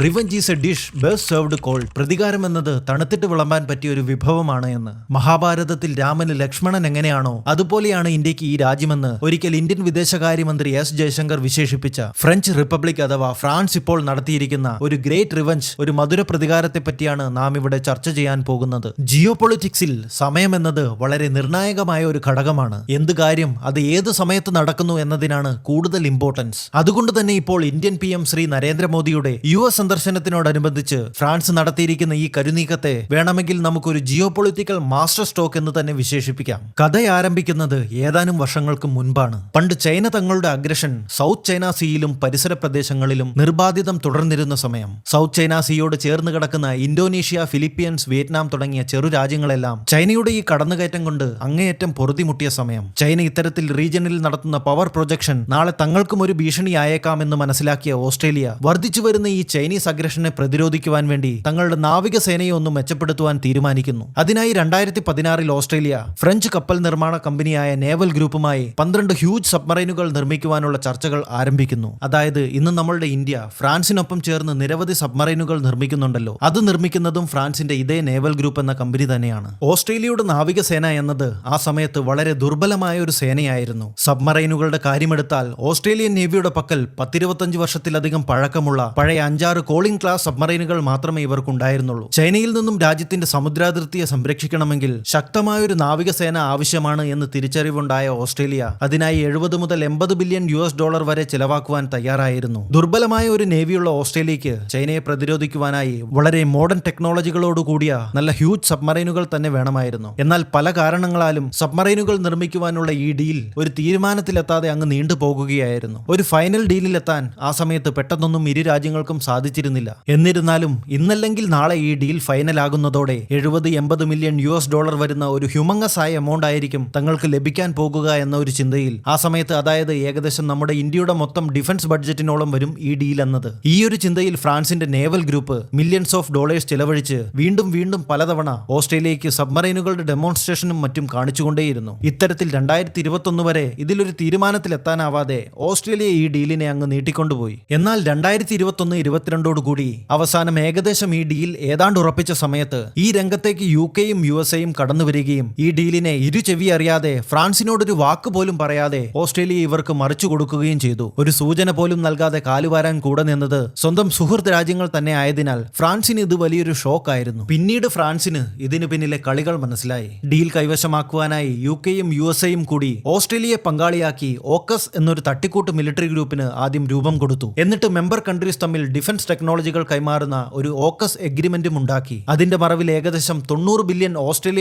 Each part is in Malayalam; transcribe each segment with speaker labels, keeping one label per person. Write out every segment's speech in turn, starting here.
Speaker 1: Revenge is a dish best served cold. പ്രതികാരം എന്നത് തണുത്തിട്ട് വിളമ്പാൻ പറ്റിയ ഒരു വിഭവമാണ് എന്ന്. മഹാഭാരതത്തിൽ രാമന് ലക്ഷ്മണൻ എങ്ങനെയാണോ അതുപോലെയാണ് ഇന്ത്യക്ക് ഈ രാജ്യമെന്ന് ഒരിക്കൽ ഇന്ത്യൻ വിദേശകാര്യമന്ത്രി എസ് ജയശങ്കർ വിശേഷിപ്പിച്ച ഫ്രഞ്ച് റിപ്പബ്ലിക് അഥവാ ഫ്രാൻസ് ഇപ്പോൾ നടത്തിയിരിക്കുന്ന ഒരു ഗ്രേറ്റ് റിവഞ്ച്, ഒരു മധുര പ്രതികാരത്തെ പറ്റിയാണ് നാം ഇവിടെ ചർച്ച ചെയ്യാൻ പോകുന്നത്. ജിയോ പൊളിറ്റിക്സിൽ സമയം എന്നത് വളരെ നിർണായകമായ ഒരു ഘടകമാണ്. എന്ത് കാര്യം അത് ഏത് സമയത്ത് നടക്കുന്നു എന്നതിനാണ് കൂടുതൽ ഇമ്പോർട്ടൻസ്. അതുകൊണ്ട് തന്നെ ഇപ്പോൾ ഇന്ത്യൻ PM ശ്രീ നരേന്ദ്രമോദിയുടെ US സന്ദർശനത്തിനോടനുബന്ധിച്ച് ഫ്രാൻസ് നടത്തിയിരിക്കുന്ന ഈ കരുനീക്കത്തെ വേണമെങ്കിൽ നമുക്കൊരു ജിയോ പൊളിറ്റിക്കൽ മാസ്റ്റർ സ്ട്രോക്ക് എന്ന് തന്നെ വിശേഷിപ്പിക്കാം. കഥ ആരംഭിക്കുന്നത് ഏതാനും വർഷങ്ങൾക്ക് മുൻപാണ്. പണ്ട് ചൈന തങ്ങളുടെ അഗ്രഷൻ സൗത്ത് ചൈന സീയിലും പരിസര പ്രദേശങ്ങളിലും നിർബാധിതം തുടർന്നിരുന്ന സമയം, സൗത്ത് ചൈന സീയോട് ചേർന്ന് കിടക്കുന്ന ഇന്തോനേഷ്യ, ഫിലിപ്പീൻസ്, വിയറ്റ്നാം തുടങ്ങിയ ചെറു രാജ്യങ്ങളെല്ലാം ചൈനയുടെ ഈ കടന്നുകയറ്റം കൊണ്ട് അങ്ങേയറ്റം പൊറുതിമുട്ടിയ സമയം, ചൈന ഇത്തരത്തിൽ റീജിയനിൽ നടത്തുന്ന പവർ പ്രൊജക്ഷൻ നാളെ തങ്ങൾക്കും ഒരു ഭീഷണിയായേക്കാമെന്ന് മനസ്സിലാക്കിയ ഓസ്ട്രേലിയ വർദ്ധിച്ചു വരുന്ന ഈ ചൈനീസ് അഗ്രഷനെ പ്രതിരോധിക്കുവാൻ വേണ്ടി തങ്ങളുടെ നാവികസേനയെ ഒന്ന് മെച്ചപ്പെടുത്തുവാൻ തീരുമാനിക്കുന്നു. അതിനായി 2016 ഓസ്ട്രേലിയ ഫ്രഞ്ച് കപ്പൽ നിർമ്മാണ കമ്പനിയായ നേവൽ ഗ്രൂപ്പുമായി 12 ഹ്യൂജ് സബ്മറൈനുകൾ നിർമ്മിക്കുവാനുള്ള ചർച്ചകൾ ആരംഭിക്കുന്നു. അതായത് ഇന്ന് നമ്മളുടെ ഇന്ത്യ ഫ്രാൻസിനൊപ്പം ചേർന്ന് നിരവധി സബ്മറൈനുകൾ നിർമ്മിക്കുന്നുണ്ടല്ലോ, അത് നിർമ്മിക്കുന്നതും ഫ്രാൻസിന്റെ ഇതേ നേവൽ ഗ്രൂപ്പ് എന്ന കമ്പനി തന്നെയാണ്. ഓസ്ട്രേലിയയുടെ നാവികസേന എന്നത് ആ സമയത്ത് വളരെ ദുർബലമായ ഒരു സേനയായിരുന്നു. സബ്മറൈനുകളുടെ കാര്യമെടുത്താൽ ഓസ്ട്രേലിയൻ നേവിയുടെ പക്കൽ 10-25 വർഷത്തിലധികം പഴക്കമുള്ള പഴയ 5-6 കോളിംഗ് ക്ലാസ് സബ്മറൈനുകൾ മാത്രമേ ഇവർക്കുണ്ടായിരുന്നുള്ളൂ. ചൈനയിൽ നിന്നും രാജ്യത്തിന്റെ സമുദ്രാതിർത്തിയെ സംരക്ഷിക്കണമെങ്കിൽ ശക്തമായൊരു നാവികസേന ആവശ്യമാണ് എന്ന് തിരിച്ചറിവുണ്ടായ ഓസ്ട്രേലിയ അതിനായി $70 മുതൽ $80 ബില്യൺ വരെ ചിലവാക്കുവാൻ തയ്യാറായിരുന്നു. ദുർബലമായ ഒരു നേവിയുള്ള ഓസ്ട്രേലിയക്ക് ചൈനയെ പ്രതിരോധിക്കുവാനായി വളരെ മോഡേൺ ടെക്നോളജികളോട് കൂടിയ നല്ല ഹ്യൂജ് സബ്മറൈനുകൾ തന്നെ വേണമായിരുന്നു. എന്നാൽ പല കാരണങ്ങളാലും സബ്മറൈനുകൾ നിർമ്മിക്കുവാനുള്ള ഈ ഡീൽ ഒരു തീരുമാനത്തിലെത്താതെ അങ്ങ് നീണ്ടുപോകുകയായിരുന്നു. ഒരു ഫൈനൽ ഡീലിലെത്താൻ ആ സമയത്ത് പെട്ടെന്നൊന്നും ഇരു രാജ്യങ്ങൾക്കും സാധിച്ചിരുന്നില്ല. എന്നിരുന്നാലും ഇന്നല്ലെങ്കിൽ നാളെ ഈ ഡീൽ ഫൈനലാകുന്നതോടെ $70-80 മില്യൺ വരുന്ന ഒരു ഹ്യൂമങ്ങസ് ആയ എമൗണ്ട് ആയിരിക്കും തങ്ങൾക്ക് ലഭിക്കാൻ പോകുക എന്ന ഒരു ചിന്തയിൽ ആ സമയത്ത്, അതായത് ഏകദേശം നമ്മുടെ ഇന്ത്യയുടെ മൊത്തം ഡിഫൻസ് ബഡ്ജറ്റിനോളം വരും ഈ ഡീൽ എന്നത്. ഈ ഒരു ചിന്തയിൽ ഫ്രാൻസിന്റെ naval group millions of dollars ചെലവഴിച്ച് വീണ്ടും വീണ്ടും പലതവണ ഓസ്ട്രേലിയയ്ക്ക് സബ്മറൈനുകളുടെ ഡെമോൺസ്ട്രേഷനും മറ്റും കാണിച്ചുകൊണ്ടേയിരുന്നു. ഇത്തരത്തിൽ 2021 വരെ ഇതിലൊരു തീരുമാനത്തിലെത്താനാവാതെ ഓസ്ട്രേലിയ ഈ ഡീലിനെ അങ്ങ് നീട്ടിക്കൊണ്ടുപോയി. എന്നാൽ 2021-22 അവസാനം ഏകദേശം ഈ ഡീൽ ഏതാണ്ട് ഉറപ്പിച്ച സമയത്ത് ഈ രംഗത്തേക്ക് UK-യും USA-യും കടന്നു വരികയും ഈ ഡീലിനെ ഇരുചെവി അറിയാതെ, ഫ്രാൻസിനോടൊരു വാക്ക് പോലും പറയാതെ ഓസ്ട്രേലിയ ഇവർക്ക് മറിച്ചു കൊടുക്കുകയും ചെയ്തു. ഒരു സൂചന പോലും നൽകാതെ കാലുവാരാൻ കൂടെ നിന്നത് സ്വന്തം സുഹൃത്ത് രാജ്യങ്ങൾ തന്നെ ആയതിനാൽ ഫ്രാൻസിന് ഇത് വലിയൊരു ഷോക്കായിരുന്നു. പിന്നീട് ഫ്രാൻസിന് ഇതിനു പിന്നിലെ കളികൾ മനസ്സിലായി. ഡീൽ കൈവശമാക്കുവാനായി UK-യും USA-യും കൂടി ഓസ്ട്രേലിയയെ പങ്കാളിയാക്കി ഓക്കസ് എന്നൊരു തട്ടിക്കൂട്ട് മിലിറ്ററി ഗ്രൂപ്പിന് ആദ്യം രൂപം കൊടുത്തു. എന്നിട്ട് മെമ്പർ കൺട്രീസ് തമ്മിൽ ഡിഫൻസ് ടെക്നോളജികൾ കൈമാറുന്ന ഒരു ഓക്കസ് എഗ്രിമെന്റും ഉണ്ടാക്കി. അതിന്റെ മറവിൽ ഏകദേശം $90 ബില്യൺ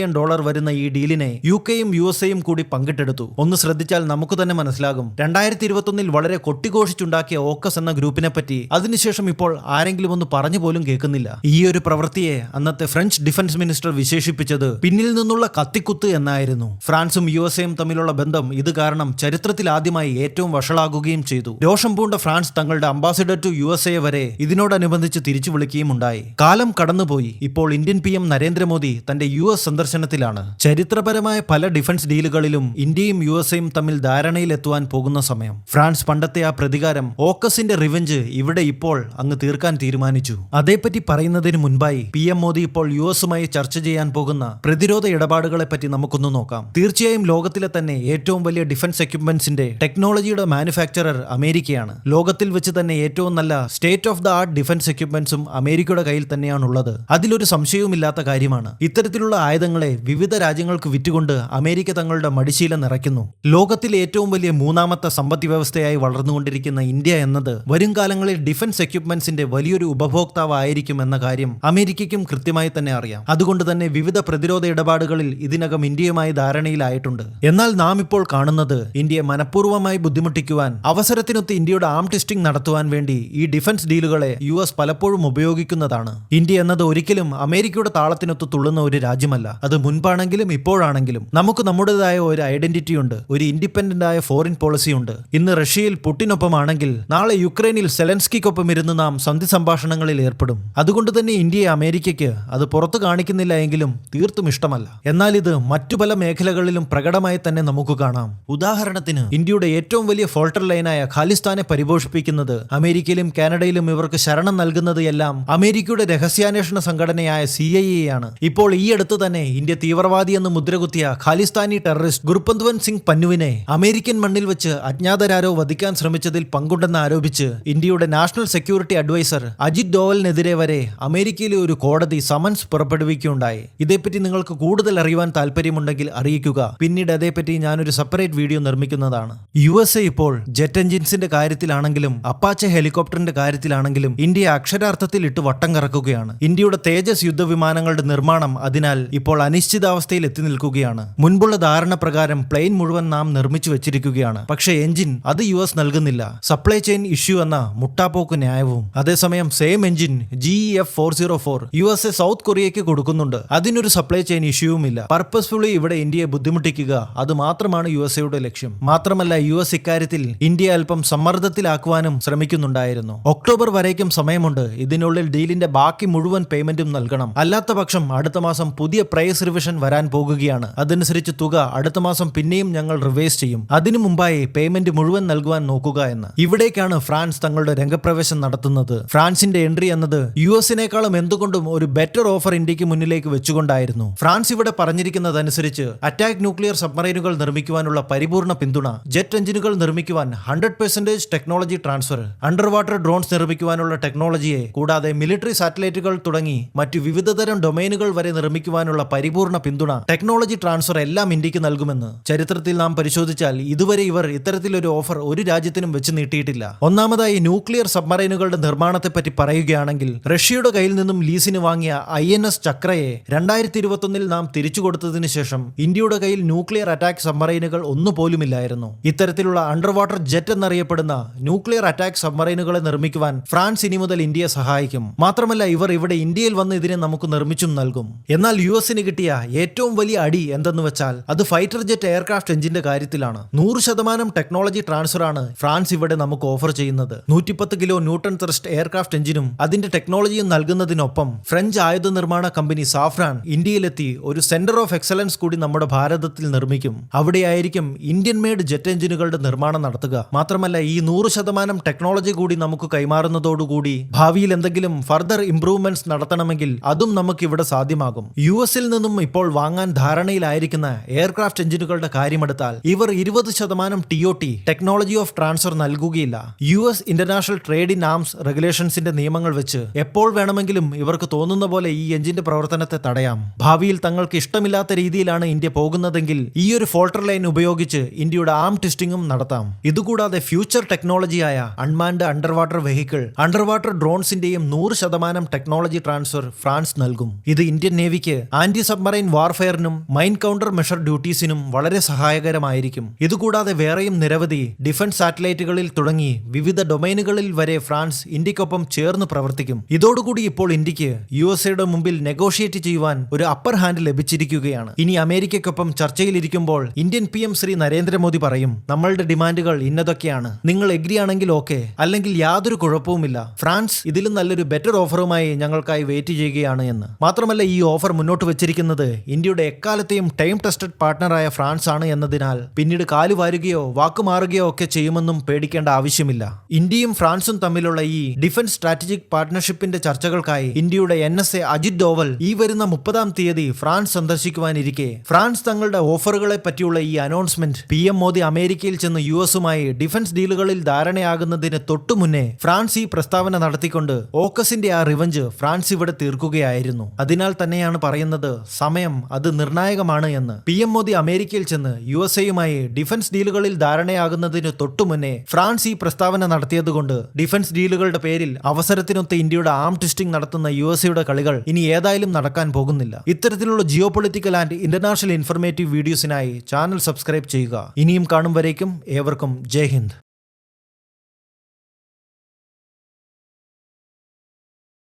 Speaker 1: വരുന്ന ഈ ഡീലിനെ UK-യും USA-യും കൂടി പങ്കിട്ടെടുത്തു. ഒന്ന് ശ്രദ്ധിച്ചാൽ നമുക്ക് തന്നെ മനസ്സിലാകും 2021 വളരെ കൊട്ടിഘോഷിച്ചുണ്ടാക്കിയ ഓക്കസ് എന്ന ഗ്രൂപ്പിനെ പറ്റി അതിനുശേഷം ഇപ്പോൾ ആരെങ്കിലും ഒന്ന് പറഞ്ഞു പോലും കേൾക്കുന്നില്ല. ഈ ഒരു പ്രവൃത്തിയെ അന്നത്തെ ഫ്രഞ്ച് ഡിഫൻസ് മിനിസ്റ്റർ വിശേഷിപ്പിച്ചത് പിന്നിൽ നിന്നുള്ള കത്തിക്കുത്ത് എന്നായിരുന്നു. ഫ്രാൻസും USA-യും തമ്മിലുള്ള ബന്ധം ഇത് കാരണം ചരിത്രത്തിൽ ആദ്യമായി ഏറ്റവും വഷളാകുകയും ചെയ്തു. രോഷം പൂണ്ട ഫ്രാൻസ് തങ്ങളുടെ അംബാസിഡർ ടു USA വരെ ഇതിനോടനുബന്ധിച്ച് തിരിച്ചു വിളിക്കുകയും ഉണ്ടായി. കാലം കടന്നുപോയി. ഇപ്പോൾ ഇന്ത്യൻ PM നരേന്ദ്രമോദി തന്റെ US സന്ദർശനത്തിലാണ്. ചരിത്രപരമായ പല ഡിഫൻസ് ഡീലുകളിലും ഇന്ത്യയും USA-യും തമ്മിൽ ധാരണയിലെത്തുവാൻ പോകുന്ന സമയം ഫ്രാൻസ് പണ്ടത്തെ ആ പ്രതികാരം, ഓക്കസിന്റെ റിവെഞ്ച് ഇവിടെ ഇപ്പോൾ അങ്ങ് തീർക്കാൻ തീരുമാനിച്ചു. അതേപ്പറ്റി പറയുന്നതിന് മുൻപായി PM മോദി ഇപ്പോൾ US-മായി ചർച്ച ചെയ്യാൻ പോകുന്ന പ്രതിരോധ ഇടപാടുകളെ പറ്റി നമുക്കൊന്ന് നോക്കാം. തീർച്ചയായും ലോകത്തിലെ തന്നെ ഏറ്റവും വലിയ ഡിഫൻസ് എക്യുപ്മെന്റ്സിന്റെ ടെക്നോളജിയുടെ മാനുഫാക്ചറർ അമേരിക്കയാണ്. ലോകത്തിൽ വെച്ച് തന്നെ ഏറ്റവും നല്ല state of the art defence എക്യുപ്മെന്റ്സും അമേരിക്കയുടെ കയ്യിൽ തന്നെയാണുള്ളത്. അതിലൊരു സംശയവുമില്ലാത്ത കാര്യമാണ്. ഇത്തരത്തിലുള്ള ആയുധങ്ങളെ വിവിധ രാജ്യങ്ങൾക്ക് വിറ്റുകൊണ്ട് അമേരിക്ക തങ്ങളുടെ മടിശീല നിറയ്ക്കുന്നു. ലോകത്തിലെ ഏറ്റവും വലിയ മൂന്നാമത്തെ സമ്പദ് വ്യവസ്ഥയായി വളർന്നുകൊണ്ടിരിക്കുന്ന ഇന്ത്യ എന്നത് വരും കാലങ്ങളിൽ ഡിഫൻസ് എക്യുപ്മെന്റ്സിന്റെ വലിയൊരു ഉപഭോക്താവായിരിക്കും എന്ന കാര്യം അമേരിക്കയ്ക്കും കൃത്യമായി തന്നെ അറിയാം. അതുകൊണ്ട് തന്നെ വിവിധ പ്രതിരോധ ഇടപാടുകളിൽ ഇതിനകം ഇന്ത്യയുമായി ധാരണയിലായിട്ടുണ്ട്. എന്നാൽ നാം ഇപ്പോൾ കാണുന്നത് ഇന്ത്യയെ മനഃപൂർവ്വമായി ബുദ്ധിമുട്ടിക്കുവാൻ, അവസരത്തിനൊത്ത് ഇന്ത്യയുടെ ആം ടെസ്റ്റിംഗ് നടത്തുവാൻ വേണ്ടി ഈ ഡിഫൻസ് ഡീലുകളെ US പലപ്പോഴും ഉപയോഗിക്കുന്നതാണ്. ഇന്ത്യ എന്നത് ഒരിക്കലും അമേരിക്കയുടെ താളത്തിനൊത്ത് തുള്ളുന്ന ഒരു രാജ്യമല്ല. അത് മുൻപാണെങ്കിലും ഇപ്പോഴാണെങ്കിലും നമുക്ക് നമ്മുടേതായ ഒരു ഐഡന്റിറ്റി ഉണ്ട്, ഒരു ഇൻഡിപെൻഡന്റ് ആയ ഫോറിൻ പോളിസി ഉണ്ട്. ഇന്ന് റഷ്യയിൽ പുടിനൊപ്പമാണെങ്കിൽ നാളെ യുക്രൈനിൽ സെലൻസ്കിക്കൊപ്പം ഇരുന്ന് നാം സന്ധി സംഭാഷണങ്ങളിൽ ഏർപ്പെടും. അതുകൊണ്ട് തന്നെ ഇന്ത്യയെ അമേരിക്കയ്ക്ക് അത് പുറത്തു കാണിക്കുന്നില്ല എങ്കിലും തീർത്തും ഇഷ്ടമല്ല. എന്നാൽ ഇത് മറ്റു പല മേഖലകളിലും പ്രകടമായി തന്നെ നമുക്ക് കാണാം. ഉദാഹരണത്തിന് ഇന്ത്യയുടെ ഏറ്റവും വലിയ ഫോൾട്ടർ ലൈനായ ഖാലിസ്ഥാനെ പരിപോഷിപ്പിക്കുന്നത് അമേരിക്കയിലും കാനഡയിലും ഇവർക്ക് ശരണം നൽകുന്നത് എല്ലാം അമേരിക്കയുടെ രഹസ്യാന്വേഷണ സംഘടനയായ CIA ആണ്. ഇപ്പോൾ ഈ അടുത്ത് തന്നെ ഇന്ത്യ തീവ്രവാദിയെന്ന് മുദ്രകുത്തിയ ഖാലിസ്ഥാനി ടെററിസ്റ്റ് ഗുർപന്ത്വന്ത് സിംഗ് പന്നുവിനെ അമേരിക്കൻ മണ്ണിൽ വെച്ച് അജ്ഞാതരാരോ വധിക്കാൻ ശ്രമിച്ചതിൽ പങ്കുണ്ടെന്ന് ആരോപിച്ച് ഇന്ത്യയുടെ നാഷണൽ സെക്യൂരിറ്റി അഡ്വൈസർ അജിത് ഡോവലിനെതിരെ വരെ അമേരിക്കയിലെ ഒരു കോടതി സമൻസ് പുറപ്പെടുവിക്കുകയുണ്ടായി. ഇതേപ്പറ്റി നിങ്ങൾക്ക് കൂടുതൽ അറിയുവാൻ താല്പര്യമുണ്ടെങ്കിൽ അറിയിക്കുക. പിന്നീട് അതേപ്പറ്റി ഞാനൊരു സെപ്പറേറ്റ് വീഡിയോ നിർമ്മിക്കുന്നതാണ്. USA ഇപ്പോൾ ജെറ്റ് എഞ്ചിൻസിന്റെ കാര്യത്തിലാണെങ്കിലും അപ്പാച്ചെ ഹെലികോപ്റ്ററിന്റെ കാര്യത്തിലാണെങ്കിലും ഇന്ത്യയെ അക്ഷരാർത്ഥത്തിൽ ഇട്ട് വട്ടം കറക്കുകയാണ്. ഇന്ത്യയുടെ തേജസ് യുദ്ധവിമാനങ്ങളുടെ നിർമ്മാണം അതിനാൽ ഇപ്പോൾ അനിശ്ചിതാവസ്ഥയിൽ എത്തി നിൽക്കുകയാണ്. മുൻപുള്ള ധാരണ പ്രകാരം പ്ലെയിൻ മുഴുവൻ നാം നിർമ്മിച്ചു വെച്ചിരിക്കുകയാണ്. പക്ഷേ എഞ്ചിൻ അത് US നൽകുന്നില്ല. സപ്ലൈ ചെയിൻ ഇഷ്യൂ എന്ന മുട്ടാപ്പോക്ക് ന്യായവും. അതേസമയം same engine GEF404 USA south കൊറിയയ്ക്ക് കൊടുക്കുന്നുണ്ട്. അതിനൊരു സപ്ലൈ ചെയിൻ ഇഷ്യൂവുമില്ല. പർപ്പസ്ഫുള്ളി ഇവിടെ ഇന്ത്യയെ ബുദ്ധിമുട്ടിക്കുക, അത് മാത്രമാണ് USAയുടെ ലക്ഷ്യം. മാത്രമല്ല US ഇക്കാര്യത്തിൽ ഇന്ത്യയെ അല്പം സമ്മർദ്ദത്തിലാക്കുവാനും ശ്രമിക്കുന്നുണ്ടായിരുന്നു. ഒക്ടോബർ വരേക്കും സമയമുണ്ട്. ഇതിനുള്ളിൽ ഡീലിന്റെ ബാക്കി മുഴുവൻ പേയ്മെന്റും നൽകണം. അല്ലാത്ത പക്ഷം അടുത്ത മാസം പുതിയ പ്രൈസ് റിവിഷൻ വരാൻ പോകുകയാണ്. അതനുസരിച്ച് തുക അടുത്ത മാസം പിന്നെയും ഞങ്ങൾ റിവൈസ് ചെയ്യും. അതിനു മുമ്പായി പേയ്മെന്റ് മുഴുവൻ നൽകുവാൻ നോക്കുക എന്ന്. ഇവിടേക്കാണ് ഫ്രാൻസ് തങ്ങളുടെ രംഗപ്രവേശം നടത്തുന്നത്. ഫ്രാൻസിന്റെ എൻട്രി എന്നത് USനേക്കാളും എന്തുകൊണ്ടും ഒരു ബെറ്റർ ഓഫർ ഇന്ത്യക്ക് മുന്നിലേക്ക് വെച്ചുകൊണ്ടായിരുന്നു. ഫ്രാൻസ് ഇവിടെ പറഞ്ഞിരിക്കുന്നതനുസരിച്ച് അറ്റാക്ക് ന്യൂക്ലിയർ സബ്മറൈനുകൾ നിർമ്മിക്കുവാനുള്ള പരിപൂർണ്ണ പിന്തുണ, ജെറ്റ് എഞ്ചിനുകൾ നിർമ്മിക്കുവാൻ 100% technology transfer, under water drones നിർമ്മിക്കുവാനുള്ള ടെക്നോളജിയെ കൂടാതെ മിലിറ്ററി സാറ്റലൈറ്റുകൾ തുടങ്ങി മറ്റു വിവിധതരം ഡൊമൈനുകൾ വരെ നിർമ്മിക്കുവാനുള്ള പരിപൂർണ്ണ പിന്തുണ, ടെക്നോളജി ട്രാൻസ്ഫർ എല്ലാം ഇന്ത്യക്ക് നൽകുമെന്ന്. ചരിത്രത്തിൽ നാം പരിശോധിച്ചാൽ ഇതുവരെ ഇവർ ഇത്തരത്തിലൊരു ഓഫർ ഒരു രാജ്യത്തിനും വെച്ച് നീട്ടിയിട്ടില്ല. ഒന്നാമതായി ന്യൂക്ലിയർ സബ്മറൈനുകളുടെ നിർമ്മാണത്തെപ്പറ്റി പറയുകയാണെങ്കിൽ റഷ്യയുടെ കയ്യിൽ നിന്നും ലീസിന് വാങ്ങിയ INS ചക്രയെ 2021 നാം തിരിച്ചു കൊടുത്തതിനു ശേഷം ഇന്ത്യയുടെ കയ്യിൽ ന്യൂക്ലിയർ അറ്റാക്ക് സബ്മറൈനുകൾ ഒന്നുപോലുമില്ലായിരുന്നു. ഇത്തരത്തിലുള്ള അണ്ടർ വാട്ടർ ജെറ്റ് എന്നറിയപ്പെടുന്ന ന്യൂക്ലിയർ അറ്റാക്ക് സബ്മറൈനുകളെ നിർമ്മിക്കുവാൻ ഫ്രാൻസ് ഇനി മുതൽ ഇന്ത്യയെ സഹായിക്കും. മാത്രമല്ല ഇവർ ഇവിടെ ഇന്ത്യയിൽ വന്ന് ഇതിനെ നമുക്ക് നിർമ്മിച്ചും നൽകും. എന്നാൽ USന് കിട്ടിയ ഏറ്റവും വലിയ അടി എന്തെന്ന് വെച്ചാൽ അത് ഫൈറ്റർ ജെറ്റ് എയർക്രാഫ്റ്റ് എഞ്ചിന്റെ കാര്യത്തിലാണ്. 100% ടെക്നോളജി ട്രാൻസ്ഫർ ആണ് ഫ്രാൻസ് ഇവിടെ നമുക്ക് ഓഫർ ചെയ്യുന്നത്. 110 കിലോ ന്യൂട്ടൺ ത്രസ്റ്റ് എയർക്രാഫ്റ്റ് എഞ്ചിനും അതിന്റെ ടെക്നോളജിയും നൽകുന്നതിനൊപ്പം ഫ്രഞ്ച് ആയുധ നിർമ്മാണ കമ്പനി സാഫ്രാൻ ഇന്ത്യയിലെത്തി ഒരു സെന്റർ ഓഫ് എക്സലൻസ് കൂടി നമ്മുടെ ഭാരതത്തിൽ നിർമ്മിക്കും. അവിടെയായിരിക്കും ഇന്ത്യൻ മെയ്ഡ് ജെറ്റ് എഞ്ചിനുകളുടെ നിർമ്മാണം നടത്തുക. മാത്രമല്ല ഈ 100% ടെക്നോളജി കൂടി നമുക്ക് കൈമാറുന്നതോടുകൂടി ഭാവിയിൽ എന്തെങ്കിലും ഫർദർ ഇംപ്രൂവ്മെന്റ്സ് നടത്തണമെങ്കിൽ അതും നമുക്ക് ഇവിടെ സാധ്യമാകും. USൽ നിന്നും ഇപ്പോൾ വാങ്ങാൻ ധാരണയിലായിരിക്കുന്ന എയർക്രാഫ്റ്റ് എഞ്ചിനുകളുടെ കാര്യമെടുത്താൽ ഇവർ 20% TOT ടെക്നോളജി ഓഫ് ട്രാൻസ്ഫർ നൽകുകയില്ല. US international trade in arms റെഗുലേഷൻസിന്റെ നിയമങ്ങൾ വെച്ച് എപ്പോൾ വേണമെങ്കിലും ഇവർക്ക് തോന്നുന്ന പോലെ ഈ എഞ്ചിന്റെ പ്രവർത്തനത്തെ തടയാം. ഭാവിയിൽ തങ്ങൾക്ക് ഇഷ്ടമില്ലാത്ത രീതിയിലാണ് ഇന്ത്യ പോകുന്നതെങ്കിൽ ഈ ഒരു ഫോൾട്ടർ ലൈൻ ഉപയോഗിച്ച് ഇന്ത്യയുടെ ആം ടെസ്റ്റിംഗും നടത്താം. ഇതുകൂടാതെ ഫ്യൂച്ചർ ടെക്നോളജിയായ unmanned under water vehicle, under water ഡ്രോൺസിന്റെയും 100% ടെക്നോളജി ട്രാൻസ്ഫർ ഫ്രാൻസ് നൽകും. ഇത് ഇന്ത്യൻ നേവിക്ക് ആന്റി സബ്മറൈൻ വാർഫെയറിനും മൈൻ കൗണ്ടർ മെഷർ ഡ്യൂട്ടീസിനും വളരെ സഹായകരമായിരിക്കും. ഇതുകൂടാതെ വേറെയും നിരവധി ഡിഫൻസ് സാറ്റലൈറ്റുകളിൽ തുടങ്ങി വിവിധ ഡൊമൈനുകളിൽ വരെ ഫ്രാൻസ് ഇന്ത്യക്കൊപ്പം ചേർന്ന് പ്രവർത്തിക്കും. ഇതോടുകൂടി ഇപ്പോൾ ഇന്ത്യക്ക് USAയുടെ മുമ്പിൽ നെഗോഷിയേറ്റ് ചെയ്യുവാൻ ഒരു അപ്പർ ഹാൻഡ് ലഭിച്ചിരിക്കുകയാണ്. ഇനി അമേരിക്കയ്ക്കൊപ്പം ചർച്ചയിലിരിക്കുമ്പോൾ ഇന്ത്യൻ PM ശ്രീ നരേന്ദ്രമോദി പറയും, നമ്മളുടെ ഡിമാൻഡുകൾ ഇന്നതൊക്കെയാണ്, നിങ്ങൾ എഗ്രി ആണെങ്കിൽ ഓക്കെ, അല്ലെങ്കിൽ യാതൊരു കുഴപ്പവുമില്ല, ഫ്രാൻസ് ഇതിലും നല്ലൊരു ബെറ്റർ ഓഫറുമായി ഞങ്ങൾക്കായി വെയിറ്റ് ചെയ്യുകയാണ് എന്ന്. മാത്രമല്ല ഈ ഓഫർ മുന്നോട്ട് വെച്ചിരിക്കുന്നത് ഇന്ത്യയുടെ എക്കാലത്തെയും ടൈം ടെസ്റ്റഡ് പാർട്ട്ണറായ ഫ്രാൻസ് ആണ് എന്നതിനാൽ പിന്നീട് കാലുവാരുകയോ വാക്കുമാറുകയോ ഒക്കെ ചെയ്യുമെന്നും പേടിക്കേണ്ട ആവശ്യമില്ല. ഇന്ത്യയും ഫ്രാൻസും തമ്മിലുള്ള ഈ ഡിഫൻസ് സ്ട്രാറ്റജിക് പാർട്ട്ണർഷിപ്പിന്റെ ചർച്ചകൾക്കായി ഇന്ത്യയുടെ NSA അജിത് ഡോവൽ ഈ വരുന്ന 30-ാം തീയതി ഫ്രാൻസ് സന്ദർശിക്കുവാനിരിക്കെ ഫ്രാൻസ് തങ്ങളുടെ ഓഫറുകളെ പറ്റിയുള്ള ഈ അനൗൺസ്മെന്റ് PM മോദി അമേരിക്കയിൽ ചെന്ന് USുമായി ഡിഫൻസ് ഡീലുകളിൽ ധാരണയാകുന്നതിന് തൊട്ടു മുന്നേ ഫ്രാൻസ് ഈ പ്രസ്താവന നടത്തിക്കൊണ്ട് ഓക്കസിന്റെ ആ റിവഞ്ച് ഫ്രാൻസ് ഇവിടെ തീർക്കുകയായിരുന്നു. അതിനാൽ തന്നെയാണ് പറയുന്നത് സമയം അത് നിർണായകമാണ് എന്ന്. PM മോദി അമേരിക്കയിൽ ചെന്ന് USAയുമായി ഡിഫൻസ് ഡീലുകളിൽ ധാരണയാകുന്നതിന് തൊട്ടു മുന്നേ ഫ്രാൻസ് ഈ പ്രസ്താവന നടത്തിയതുകൊണ്ട് ഡിഫൻസ് ഡീലുകളുടെ പേരിൽ അവസരത്തിനൊത്ത് ഇന്ത്യയുടെ ആം ട്വിസ്റ്റിംഗ് നടത്തുന്ന USAയുടെ കളികൾ ഇനി ഏതായാലും നടക്കാൻ പോകുന്നില്ല. ഇത്തരത്തിലുള്ള geo political and international informative വീഡിയോസിനായി ചാനൽ സബ്സ്ക്രൈബ് ചെയ്യുക. ഇനിയും കാണും വരേക്കും ഏവർക്കും ജയ് ഹിന്ദ്.